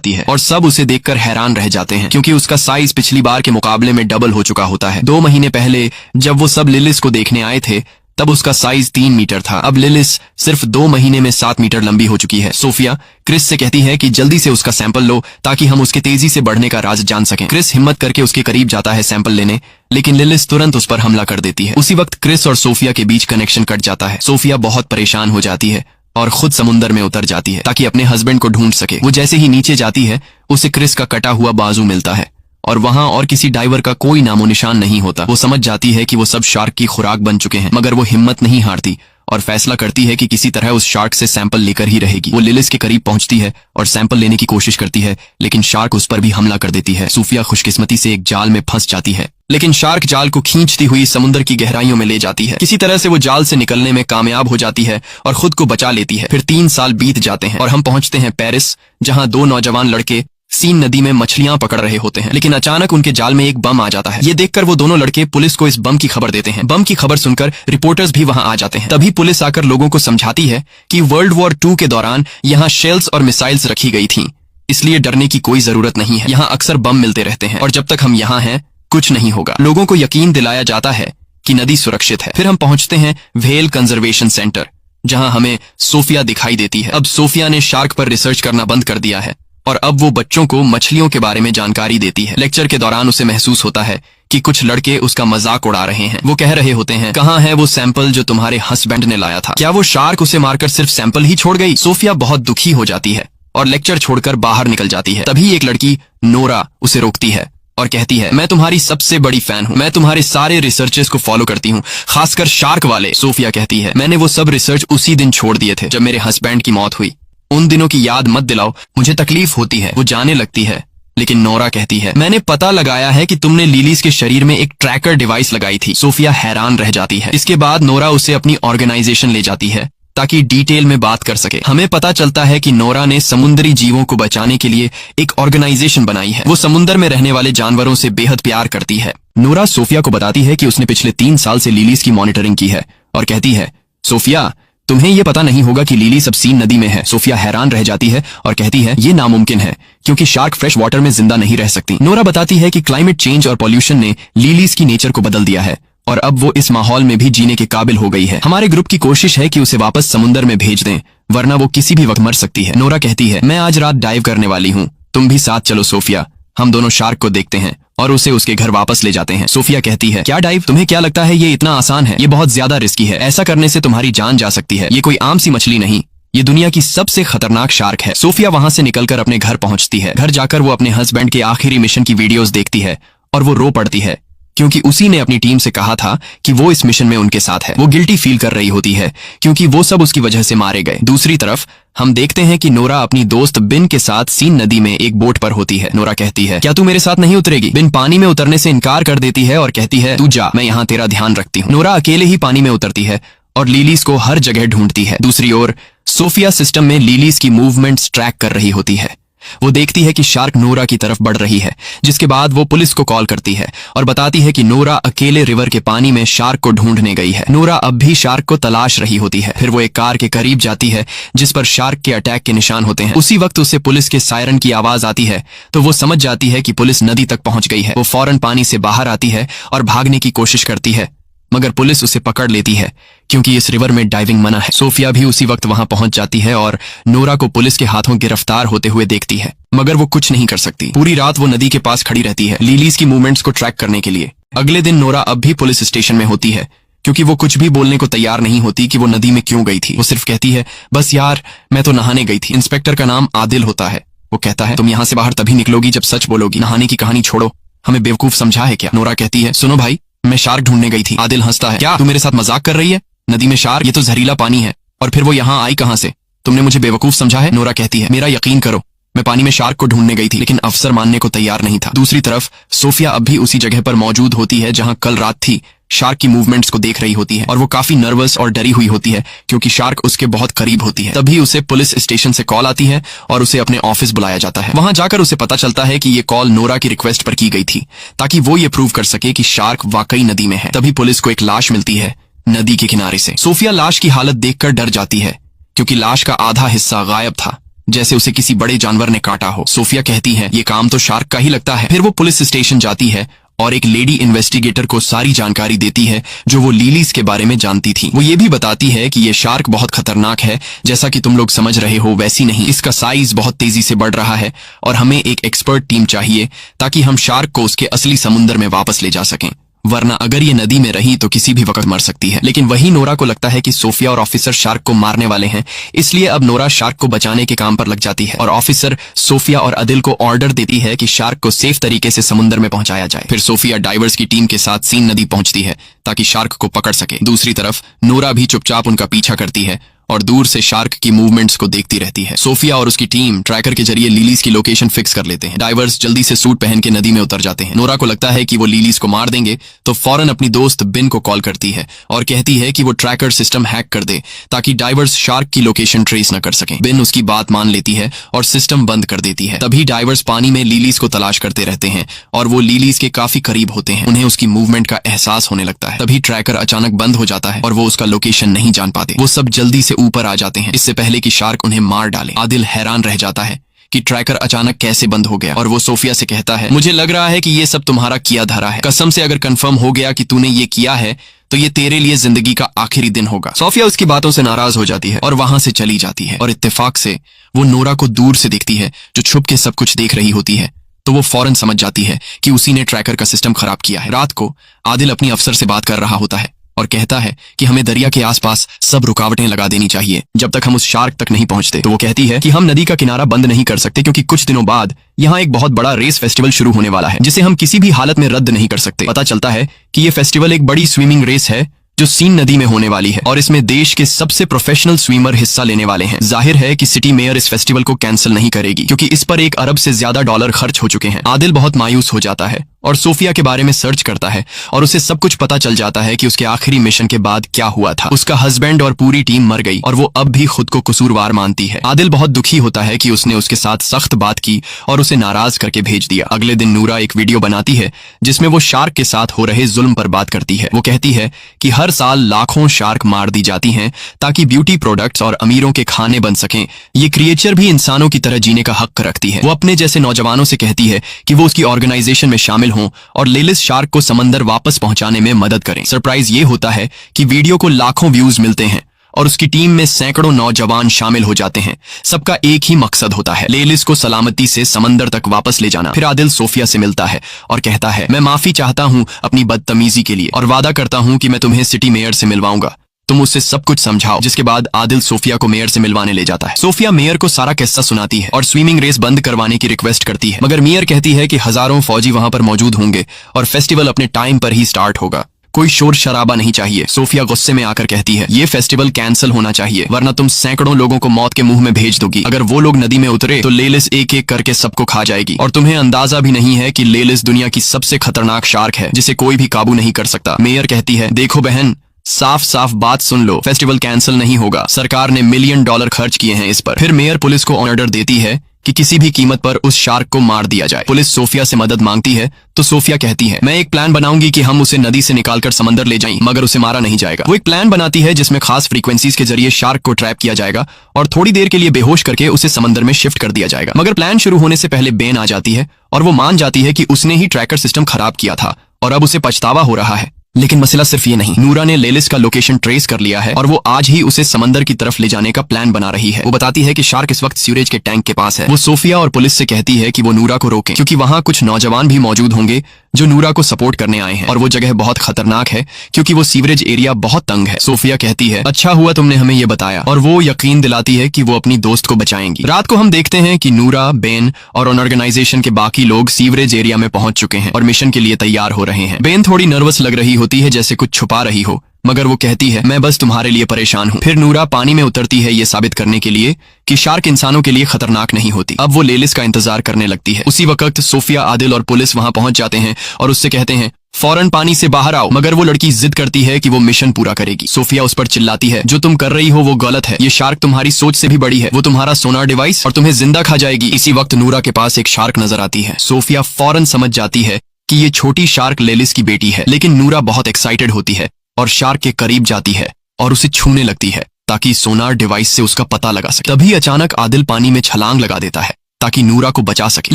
जाती है और सब उसे देखकर हैरान रह जाते हैं क्योंकि उसका साइज पिछली बार के मुकाबले में डबल हो चुका होता है। 2 महीने पहले जब वो सब लिलिस को देखने आए थे तब उसका साइज 3 मीटर था। अब लिलिस सिर्फ 2 महीने में 7 मीटर लंबी हो चुकी है। सोफिया क्रिस से कहती है कि जल्दी से उसका सैंपल लो ताकि हम उसके तेजी से बढ़ने का राज जान सकें। क्रिस हिम्मत करके उसके करीब जाता है सैंपल लेने, लेकिन लिलिस तुरंत उस पर हमला कर देती है। उसी वक्त क्रिस और सोफिया के बीच कनेक्शन कट जाता है। सोफिया बहुत परेशान हो जाती है और खुद समुंदर में उतर जाती है ताकि अपने हस्बैंड को ढूंढ सके। वो जैसे ही नीचे जाती है उसे क्रिस का कटा हुआ बाजू मिलता है और वहां और किसी डाइवर का कोई नामो निशान नहीं होता। वो समझ जाती है कि वो सब शार्क की खुराक बन चुके हैं, मगर वो हिम्मत नहीं हारती और फैसला करती है कि किसी तरह उस शार्क से सैंपल लेकर ही रहेगी। वो लिलिस के करीब पहुंचती है और सैंपल लेने की कोशिश करती है, लेकिन शार्क उस पर भी हमला कर देती है। सोफिया खुशकिस्मती से एक जाल में फंस जाती है, लेकिन शार्क जाल को खींचती हुई समुद्र की गहराइयों में ले जाती है। किसी तरह से वो जाल से निकलने में कामयाब हो जाती है और खुद को बचा लेती है। फिर 3 साल बीत जाते हैं और हम पहुंचते हैं पेरिस, जहां 2 नौजवान लड़के सीन नदी में मछलियां पकड़ रहे होते हैं, लेकिन अचानक उनके जाल में एक बम आ जाता है। ये देखकर वो दोनों लड़के पुलिस को इस बम की खबर देते हैं। बम की खबर सुनकर रिपोर्टर्स भी वहां आ जाते हैं। तभी पुलिस आकर लोगों को समझाती है कि वर्ल्ड वॉर 2 के दौरान यहाँ शेल्स और मिसाइल्स रखी गई थीं, इसलिए डरने की कोई जरूरत नहीं है। यहाँ अक्सर बम मिलते रहते हैं और जब तक हम यहाँ हैं कुछ नहीं होगा। लोगों को यकीन दिलाया जाता है कि नदी सुरक्षित है। फिर हम पहुंचते हैं व्हेल कंजर्वेशन सेंटर, जहां हमें सोफिया दिखाई देती है। अब सोफिया ने शार्क पर रिसर्च करना बंद कर दिया है और अब वो बच्चों को मछलियों के बारे में जानकारी देती है। लेक्चर के दौरान उसे महसूस होता है कि कुछ लड़के उसका मजाक उड़ा रहे हैं। वो कह रहे होते हैं, कहाँ है वो सैंपल जो तुम्हारे हस्बैंड ने लाया था? क्या वो शार्क उसे मारकर सिर्फ सैंपल ही छोड़ गई? सोफिया बहुत दुखी हो जाती है और लेक्चर छोड़कर बाहर निकल जाती है। तभी एक लड़की नोरा उसे रोकती है और कहती है, मैं तुम्हारी सबसे बड़ी फैन हूँ, मैं तुम्हारे सारे रिसर्चेस को फॉलो करती हूँ, खासकर शार्क वाले। सोफिया कहती है, मैंने वो सब रिसर्च उसी दिन छोड़ दिए थे जब मेरे हस्बैंड की मौत हुई। उन दिनों की याद मत दिलाओ, मुझे तकलीफ होती है। वो जाने लगती है, लेकिन नोरा कहती है, मैंने पता लगाया है कि तुमने लिलीज के शरीर में एक ट्रैकर डिवाइस लगाई थी। सोफिया हैरान रह जाती है। इसके बाद नोरा उसे अपनी ऑर्गेनाइजेशन ले जाती है ताकि डिटेल में बात कर सके। हमें पता चलता है कि नोरा ने समुद्री जीवों को बचाने के लिए एक ऑर्गेनाइजेशन बनाई है। वो समुद्र में रहने वाले जानवरों से बेहद प्यार करती है। नोरा सोफिया को बताती है कि उसने पिछले 3 साल से लिलीज की मॉनिटरिंग की है और कहती है, सोफिया तुम्हें ये पता नहीं होगा कि लिली सब सीन नदी में है। सोफिया हैरान रह जाती है और कहती है, ये नामुमकिन है क्योंकि शार्क फ्रेश वाटर में जिंदा नहीं रह सकती। नोरा बताती है कि क्लाइमेट चेंज और पॉल्यूशन ने लिलीज की नेचर को बदल दिया है और अब वो इस माहौल में भी जीने के काबिल हो गई है। हमारे ग्रुप की कोशिश है कि उसे वापस समुद्र में भेज दें, वरना वो किसी भी वक्त मर सकती है। नोरा कहती है, मैं आज रात डाइव करने वाली हूँ, तुम भी साथ चलो। सोफिया हम दोनों शार्क को देखते हैं और उसे उसके घर वापस ले जाते हैं। सोफिया कहती है, क्या डाइव? तुम्हें क्या लगता है ये इतना आसान है? ये बहुत ज्यादा रिस्की है, ऐसा करने से तुम्हारी जान जा सकती है। ये कोई आम सी मछली नहीं, ये दुनिया की सबसे खतरनाक शार्क है। सोफिया वहां से निकलकर अपने घर पहुंचती है। घर जाकर वो अपने हस्बैंड के आखिरी मिशन की वीडियोस देखती है और वो रो पड़ती है क्योंकि उसी ने अपनी टीम से कहा था कि वो इस मिशन में उनके साथ है। वो गिल्टी फील कर रही होती है क्योंकि वो सब उसकी वजह से मारे गए। दूसरी तरफ हम देखते हैं कि नोरा अपनी दोस्त बिन के साथ सीन नदी में एक बोट पर होती है। नोरा कहती है, क्या तू मेरे साथ नहीं उतरेगी? बिन पानी में उतरने से इनकार कर देती है और कहती है, तू जा, मैं यहाँ तेरा ध्यान रखती हूँ। नोरा अकेले ही पानी में उतरती है और लिलीज को हर जगह ढूंढती है। दूसरी ओर सोफिया सिस्टम में लिलीज की मूवमेंट्स ट्रैक कर रही होती है। वो देखती है कि शार्क नोरा की तरफ बढ़ रही है, जिसके बाद वो पुलिस को कॉल करती है और बताती है कि नोरा अकेले रिवर के पानी में शार्क को ढूंढने गई है। नोरा अब भी शार्क को तलाश रही होती है। फिर वो एक कार के करीब जाती है जिस पर शार्क के अटैक के निशान होते हैं। उसी वक्त उसे पुलिस के सायरन की आवाज आती है तो वो समझ जाती है कि पुलिस नदी तक पहुंच गई है। वो फौरन पानी से बाहर आती है और भागने की कोशिश करती है, मगर पुलिस उसे पकड़ लेती है क्योंकि इस रिवर में डाइविंग मना है। सोफिया भी उसी वक्त वहां पहुंच जाती है और नोरा को पुलिस के हाथों गिरफ्तार होते हुए देखती है, मगर वो कुछ नहीं कर सकती। पूरी रात वो नदी के पास खड़ी रहती है लिलीज की मूवमेंट्स को ट्रैक करने के लिए। अगले दिन नोरा अब भी पुलिस स्टेशन में होती है क्योंकि वो कुछ भी बोलने को तैयार नहीं होती कि वो नदी में क्यों गई थी। वो सिर्फ कहती है, बस यार मैं तो नहाने गई थी। इंस्पेक्टर का नाम आदिल होता है। वो कहता है, तुम यहाँ से बाहर तभी निकलोगी जब सच बोलोगी। नहाने की कहानी छोड़ो, हमें बेवकूफ समझा है क्या? नोरा कहती है, सुनो भाई, मैं शार्क ढूंढने गई थी। आदिल हंसता है, क्या तू मेरे साथ मजाक कर रही है? नदी में शार्क? ये तो जहरीला पानी है। और फिर वो यहाँ आई कहाँ से? तुमने मुझे बेवकूफ समझा है? नोरा कहती है, मेरा यकीन करो, मैं पानी में शार्क को ढूंढने गई थी, लेकिन अफसर मानने को तैयार नहीं था। दूसरी तरफ सोफिया अब भी उसी जगह पर मौजूद होती है जहां कल रात थी। शार्क की मूवमेंट्स को देख रही होती है और वो काफी नर्वस और डरी हुई होती है क्योंकि शार्क उसके बहुत करीब होती है। तभी उसे पुलिस स्टेशन से कॉल आती है और उसे अपने ऑफिस बुलाया जाता है। वहां जाकर उसे पता चलता है कि ये कॉल नोरा की रिक्वेस्ट पर की गई थी ताकि वो ये प्रूव कर सके कि शार्क वाकई नदी में है। तभी पुलिस को एक लाश मिलती है नदी के किनारे से। सोफिया लाश की हालत देखकर डर जाती है क्योंकि लाश का आधा हिस्सा गायब था। जैसे उसे किसी बड़े जानवर ने काटा हो। सोफिया कहती है ये काम तो शार्क का ही लगता है। फिर वो पुलिस स्टेशन जाती है और एक लेडी इन्वेस्टिगेटर को सारी जानकारी देती है जो वो लिलीज के बारे में जानती थी। वो ये भी बताती है कि ये शार्क बहुत खतरनाक है, जैसा कि तुम लोग समझ रहे हो वैसी नहीं। इसका साइज बहुत तेजी से बढ़ रहा है और हमें एक एक्सपर्ट टीम चाहिए ताकि हम शार्क को उसके असली समुद्र में वापस ले जा सकें, वरना अगर ये नदी में रही तो किसी भी वक्त मर सकती है। लेकिन वही नोरा को लगता है कि सोफिया और ऑफिसर शार्क को मारने वाले हैं, इसलिए अब नोरा शार्क को बचाने के काम पर लग जाती है और ऑफिसर सोफिया और अदिल को ऑर्डर देती है कि शार्क को सेफ तरीके से समुद्र में पहुंचाया जाए। फिर सोफिया डाइवर्स की टीम के साथ सीन नदी पहुंचती है ताकि शार्क को पकड़ सके। दूसरी तरफ नोरा भी चुपचाप उनका पीछा करती है और दूर से शार्क की मूवमेंट्स को देखती रहती है। सोफिया और उसकी टीम ट्रैकर के जरिए लिलीज की लोकेशन फिक्स कर लेते हैं। डाइवर्स जल्दी से सूट पहन के नदी में उतर जाते हैं। नोरा को लगता है कि वो लिलीज को मार देंगे तो फौरन अपनी दोस्त बिन को कॉल करती है और कहती है कि वो ट्रैकर सिस्टम हैक कर दे ताकि डाइवर्स शार्क की लोकेशन ट्रेस न कर सके। बिन उसकी बात मान लेती है और सिस्टम बंद कर देती है। तभी डाइवर्स पानी में लिलीज को तलाश करते रहते हैं और वो लिलीज के काफी करीब होते हैं। उन्हें उसकी मूवमेंट का एहसास होने लगता है। तभी ट्रैकर अचानक बंद हो जाता है और वो उसका लोकेशन नहीं जान पाते। वो सब जल्दी से ऊपर आ जाते हैं इससे पहले कि शार्क उन्हें मार डाले। आदिल हैरान रह जाता है कि ट्रैकर अचानक कैसे बंद हो गया और वो सोफिया से कहता है मुझे लग रहा है कि ये सब तुम्हारा किया धरा है। कसम से अगर कंफर्म हो गया कि तूने ये किया है तो ये तेरे लिए जिंदगी का आखिरी दिन होगा। सोफिया उसकी बातों से नाराज हो जाती है और वहां से चली जाती है और इत्तेफाक से वो नोरा को दूर से देखती है जो छुप के सब कुछ देख रही होती है। तो वो फौरन समझ जाती है कि उसी ने ट्रैकर का सिस्टम खराब किया है। रात को आदिल अपनी अफसर से बात कर रहा होता है और कहता है कि हमें दरिया के आसपास सब रुकावटें लगा देनी चाहिए जब तक हम उस शार्क तक नहीं पहुंचते। तो वो कहती है कि हम नदी का किनारा बंद नहीं कर सकते क्योंकि कुछ दिनों बाद यहाँ एक बहुत बड़ा रेस फेस्टिवल शुरू होने वाला है जिसे हम किसी भी हालत में रद्द नहीं कर सकते। पता चलता है कि ये फेस्टिवल एक बड़ी स्विमिंग रेस है जो सीन नदी में होने वाली है और इसमें देश के सबसे प्रोफेशनल स्विमर हिस्सा लेने वाले हैं। जाहिर है कि सिटी मेयर इस फेस्टिवल को कैंसिल नहीं करेगी क्योंकि इस पर $1 अरब से ज्यादा डॉलर खर्च हो चुके हैं। आदिल बहुत मायूस हो जाता है और सोफिया के बारे में सर्च करता है और उसे सब कुछ पता चल जाता है कि उसके आखिरी मिशन के बाद क्या हुआ था। उसका हस्बैंड और पूरी टीम मर गई और वो अब भी खुद को कसूरवार मानती है। आदिल बहुत दुखी होता है कि उसने उसके साथ सख्त बात की और उसे नाराज करके भेज दिया। अगले दिन नूरा एक वीडियो बनाती है जिसमें वो शार्क के साथ हो रहे जुल्म पर बात करती है। वो कहती है कि हर साल लाखों शार्क मार दी जाती हैं ताकि ब्यूटी प्रोडक्ट्स और अमीरों के खाने बन सकें। ये क्रिएचर भी इंसानों की तरह जीने का हक रखती है। वो अपने जैसे नौजवानों से कहती है कि वो उसकी ऑर्गेनाइजेशन में शामिल हों और लिलिस शार्क को समंदर वापस पहुंचाने में मदद करें। सरप्राइज ये होता है कि वीडियो को लाखों व्यूज मिलते हैं और उसकी टीम में सैकड़ों नौजवान शामिल हो जाते हैं। सबका एक ही मकसद होता है, लेलिस को सलामती से समंदर तक वापस ले जाना। फिर आदिल सोफिया से मिलता है और कहता है मैं माफी चाहता हूं अपनी बदतमीजी के लिए और वादा करता हूं कि मैं तुम्हें सिटी मेयर से मिलवाऊंगा। तुम उससे सब कुछ समझाओ। जिसके बाद आदिल सोफिया को मेयर से मिलवाने ले जाता है। सोफिया मेयर को सारा किस्सा सुनाती है और स्विमिंग रेस बंद करवाने की रिक्वेस्ट करती है, मगर मेयर कहती है कि हजारों फौजी वहां पर मौजूद होंगे और फेस्टिवल अपने टाइम पर ही स्टार्ट होगा। कोई शोर शराबा नहीं चाहिए। सोफिया गुस्से में आकर कहती है ये फेस्टिवल कैंसिल होना चाहिए वरना तुम सैकड़ों लोगों को मौत के मुंह में भेज दोगी। अगर वो लोग नदी में उतरे तो लेलिस एक एक करके सबको खा जाएगी और तुम्हें अंदाजा भी नहीं है कि लेलिस दुनिया की सबसे खतरनाक शार्क है जिसे कोई भी काबू नहीं कर सकता। मेयर कहती है देखो बहन, साफ साफ बात सुन लो, फेस्टिवल कैंसिल नहीं होगा। सरकार ने $1 मिलियन खर्च किए हैं इस पर। फिर मेयर पुलिस को ऑर्डर देती है कि किसी भी कीमत पर उस शार्क को मार दिया जाए। पुलिस सोफिया से मदद मांगती है तो सोफिया कहती है मैं एक प्लान बनाऊंगी कि हम उसे नदी से निकालकर समंदर ले जाएं, मगर उसे मारा नहीं जाएगा। वो एक प्लान बनाती है जिसमें खास फ्रीक्वेंसीज के जरिए शार्क को ट्रैप किया जाएगा और थोड़ी देर के लिए बेहोश करके उसे समंदर में शिफ्ट कर दिया जाएगा। मगर प्लान शुरू होने से पहले बेन आ जाती है और वो मान जाती है कि उसने ही ट्रैकर सिस्टम खराब किया था और अब उसे पछतावा हो रहा है। लेकिन मसला सिर्फ ये नहीं, नूरा ने लेलिस का लोकेशन ट्रेस कर लिया है और वो आज ही उसे समंदर की तरफ ले जाने का प्लान बना रही है। वो बताती है कि शार्क इस वक्त सीवरेज के टैंक के पास है। वो सोफिया और पुलिस से कहती है कि वो नूरा को रोकें क्योंकि वहां कुछ नौजवान भी मौजूद होंगे जो नूरा को सपोर्ट करने आए हैं और वो जगह बहुत खतरनाक है क्योंकि वो सीवरेज एरिया बहुत तंग है। सोफिया कहती है अच्छा हुआ तुमने हमें ये बताया और वो यकीन दिलाती है कि वो अपनी दोस्त को बचाएंगी। रात को हम देखते हैं कि नूरा, बेन और ऑर्गेनाइजेशन के बाकी लोग सीवरेज एरिया में पहुंच चुके हैं और मिशन के लिए तैयार हो रहे हैं। बेन थोड़ी नर्वस लग रही होती है जैसे कुछ छुपा रही हो, मगर वो कहती है मैं बस तुम्हारे लिए परेशान हूँ। फिर नूरा पानी में उतरती है ये साबित करने के लिए कि शार्क इंसानों के लिए खतरनाक नहीं होती। अब वो लेलिस का इंतजार करने लगती है। उसी वक्त सोफिया, आदिल और पुलिस वहां पहुंच जाते हैं और उससे कहते हैं फौरन पानी से बाहर आओ, मगर वो लड़की जिद करती है कि वो मिशन पूरा करेगी। सोफिया उस पर चिल्लाती है जो तुम कर रही हो वो गलत है, ये शार्क तुम्हारी सोच से भी बड़ी है, वो तुम्हारा सोनार डिवाइस और तुम्हें जिंदा खा जाएगी। इसी वक्त नूरा के पास एक शार्क नजर आती है। सोफिया फौरन समझ जाती है कि ये छोटी शार्क लेलिस की बेटी है, लेकिन नूरा बहुत एक्साइटेड होती है और शार्क के करीब जाती है और उसे छूने लगती है। ताकि सोनार डिवाइस से उसका पता लगा सके। तभी अचानक आदिल पानी में छलांग लगा देता है ताकि नूरा को बचा सके,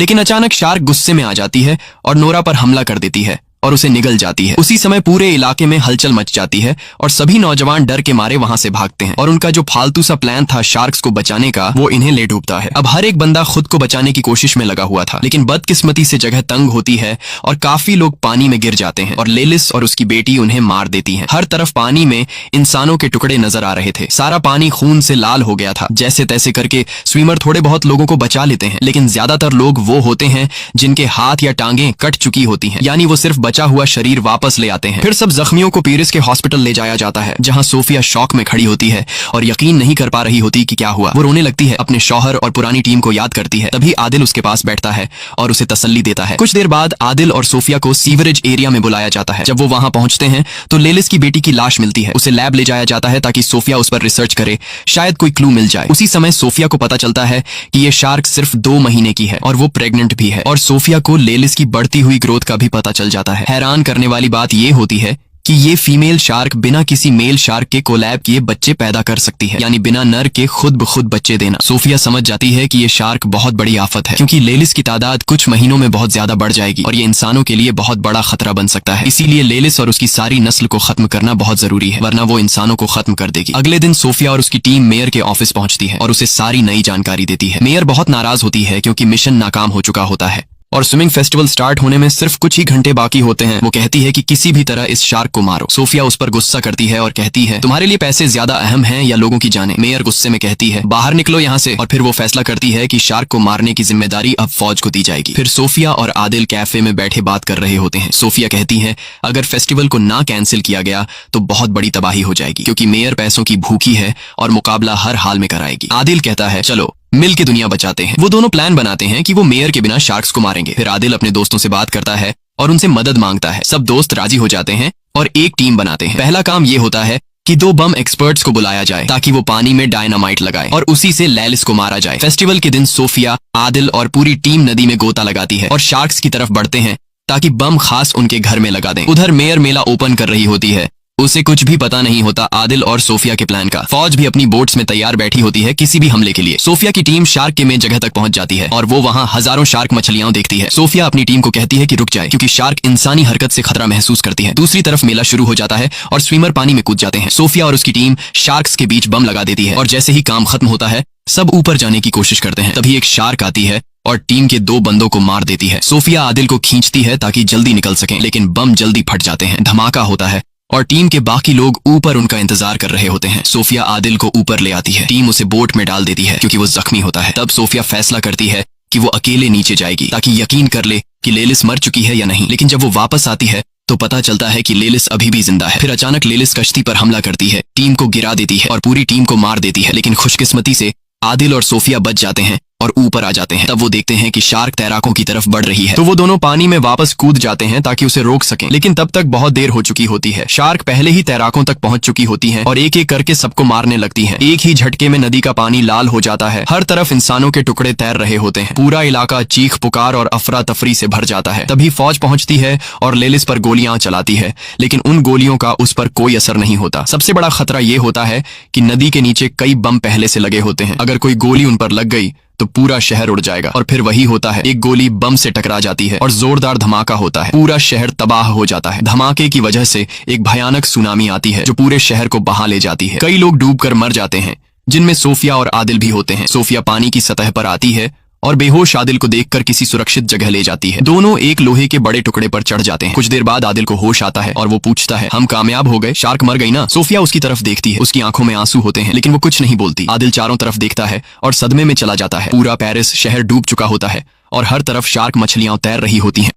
लेकिन अचानक शार्क गुस्से में आ जाती है और नोरा पर हमला कर देती है और उसे निगल जाती है। उसी समय पूरे इलाके में हलचल मच जाती है और सभी नौजवान डर के मारे वहां से भागते हैं और उनका जो फालतू सा प्लान था शार्क्स को बचाने का, वो इन्हें ले डूबता है। अब हर एक बंदा खुद को बचाने की कोशिश में लगा हुआ था, लेकिन बदकिस्मती से जगह तंग होती है और काफी लोग पानी में गिर जाते हैं और लेलिस और उसकी बेटी उन्हें मार देती है। हर तरफ पानी में इंसानों के टुकड़े नजर आ रहे थे। सारा पानी खून से लाल हो गया था। जैसे तैसे करके स्विमर थोड़े बहुत लोगों को बचा लेते हैं, लेकिन ज्यादातर लोग वो होते हैं जिनके हाथ या टांगें कट चुकी होती हैं, यानी वो सिर्फ बचा हुआ शरीर वापस ले आते हैं। फिर सब जख्मियों को पेरिस के हॉस्पिटल ले जाया जाता है, जहां सोफिया शॉक में खड़ी होती है और यकीन नहीं कर पा रही होती कि क्या हुआ। वो रोने लगती है, अपने शौहर और पुरानी टीम को याद करती है। तभी आदिल उसके पास बैठता है और उसे तसल्ली देता है। कुछ देर बाद आदिल और सोफिया को सीवरेज एरिया में बुलाया जाता है। जब वो वहां पहुंचते हैं तो लेलिस की बेटी की लाश मिलती है। उसे लैब ले जाया जाता है ताकि सोफिया उस पर रिसर्च करे, शायद कोई क्लू मिल जाए। उसी समय सोफिया को पता चलता है कि ये शार्क सिर्फ 2 महीने की है और वो प्रेग्नेंट भी है, और सोफिया को लेलिस की बढ़ती हुई ग्रोथ का भी पता चल जाता है। हैरान करने वाली बात ये होती है कि ये फीमेल शार्क बिना किसी मेल शार्क के कोलैब किए बच्चे पैदा कर सकती है, यानी बिना नर के खुद ब खुद बच्चे देना। सोफिया समझ जाती है कि ये शार्क बहुत बड़ी आफत है, क्योंकि लेलिस की तादाद कुछ महीनों में बहुत ज्यादा बढ़ जाएगी और ये इंसानों के लिए बहुत बड़ा खतरा बन सकता है। इसीलिए लेलिस और उसकी सारी नस्ल को खत्म करना बहुत जरूरी है, वरना वो इंसानों को खत्म कर देगी। अगले दिन सोफिया और उसकी टीम मेयर के ऑफिस पहुंचती है और उसे सारी नई जानकारी देती है। मेयर बहुत नाराज होती है क्योंकि मिशन नाकाम हो चुका होता है और स्विमिंग फेस्टिवल स्टार्ट होने में सिर्फ कुछ ही घंटे बाकी होते हैं। वो कहती है कि किसी भी तरह इस शार्क को मारो। सोफिया उस पर गुस्सा करती है और कहती है, तुम्हारे लिए पैसे ज्यादा अहम हैं या लोगों की जानें? मेयर गुस्से में कहती है, बाहर निकलो यहाँ से। और फिर वो फैसला करती है कि शार्क को मारने की जिम्मेदारी अब फौज को दी जाएगी। फिर सोफिया और आदिल कैफे में बैठे बात कर रहे होते हैं। सोफिया कहती है, अगर फेस्टिवल को ना कैंसिल किया गया तो बहुत बड़ी तबाही हो जाएगी, क्योंकि मेयर पैसों की भूखी है और मुकाबला हर हाल में कराएगी। आदिल कहता है, चलो मिल के दुनिया बचाते हैं। वो दोनों प्लान बनाते हैं कि वो मेयर के बिना शार्क्स को मारेंगे। फिर आदिल अपने दोस्तों से बात करता है और उनसे मदद मांगता है। सब दोस्त राजी हो जाते हैं और एक टीम बनाते हैं। पहला काम ये होता है कि 2 बम एक्सपर्ट्स को बुलाया जाए ताकि वो पानी में डायनामाइट लगाए और उसी से लेलिस को मारा जाए। फेस्टिवल के दिन सोफिया, आदिल और पूरी टीम नदी में गोता लगाती है और शार्क्स की तरफ बढ़ते हैं ताकि बम खास उनके घर में लगा दें। उधर मेयर मेला ओपन कर रही होती है। उसे कुछ भी पता नहीं होता आदिल और सोफिया के प्लान का। फौज भी अपनी बोट्स में तैयार बैठी होती है किसी भी हमले के लिए। सोफिया की टीम शार्क के मेन जगह तक पहुंच जाती है और वो वहां हजारों शार्क मछलियां देखती है। सोफिया अपनी टीम को कहती है कि रुक जाए, क्योंकि शार्क इंसानी हरकत से खतरा महसूस करती है। दूसरी तरफ मेला शुरू हो जाता है और स्विमर पानी में कूद जाते हैं। सोफिया और उसकी टीम शार्क्स के बीच बम लगा देती है और जैसे ही काम खत्म होता है सब ऊपर जाने की कोशिश करते हैं। तभी एक शार्क आती है और टीम के 2 बंदों को मार देती है। सोफिया आदिल को खींचती है ताकि जल्दी निकल सकें, लेकिन बम जल्दी फट जाते हैं। धमाका होता है और टीम के बाकी लोग ऊपर उनका इंतजार कर रहे होते हैं। सोफिया आदिल को ऊपर ले आती है। टीम उसे बोट में डाल देती है क्योंकि वो जख्मी होता है। तब सोफिया फैसला करती है कि वो अकेले नीचे जाएगी ताकि यकीन कर ले कि लेलिस मर चुकी है या नहीं। लेकिन जब वो वापस आती है तो पता चलता है कि लेलिस अभी भी जिंदा है। फिर अचानक लेलिस कश्ती पर हमला करती है, टीम को गिरा देती है और पूरी टीम को मार देती है। लेकिन खुशकिस्मती से आदिल और सोफिया बच जाते हैं और ऊपर आ जाते हैं। तब वो देखते हैं कि शार्क तैराकों की तरफ बढ़ रही है, तो वो दोनों पानी में वापस कूद जाते हैं ताकि उसे रोक सकें। लेकिन तब तक बहुत देर हो चुकी होती है। शार्क पहले ही तैराकों तक पहुंच चुकी होती हैं और एक एक करके सबको मारने लगती हैं। एक ही झटके में नदी का पानी लाल हो जाता है। हर तरफ इंसानों के टुकड़े तैर रहे होते हैं। पूरा इलाका चीख पुकार और अफरा तफरी से भर जाता है। तभी फौज पहुंचती है और लेलिस पर गोलियां चलाती है, लेकिन उन गोलियों का उस पर कोई असर नहीं होता। सबसे बड़ा खतरा ये होता है कि नदी के नीचे कई बम पहले से लगे होते हैं। अगर कोई गोली उन पर लग गई तो पूरा शहर उड़ जाएगा। और फिर वही होता है, एक गोली बम से टकरा जाती है और जोरदार धमाका होता है। पूरा शहर तबाह हो जाता है। धमाके की वजह से एक भयानक सुनामी आती है जो पूरे शहर को बहा ले जाती है। कई लोग डूबकर मर जाते हैं, जिनमें सोफिया और आदिल भी होते हैं। सोफिया पानी की सतह पर आती है और बेहोश आदिल को देखकर किसी सुरक्षित जगह ले जाती है। दोनों एक लोहे के बड़े टुकड़े पर चढ़ जाते हैं। कुछ देर बाद आदिल को होश आता है और वो पूछता है, हम कामयाब हो गए? शार्क मर गई ना? सोफिया उसकी तरफ देखती है। उसकी आंखों में आंसू होते हैं, लेकिन वो कुछ नहीं बोलती। आदिल चारों तरफ देखता है और सदमे में चला जाता है। पूरा पेरिस शहर डूब चुका होता है और हर तरफ शार्क मछलियां तैर रही होती हैं।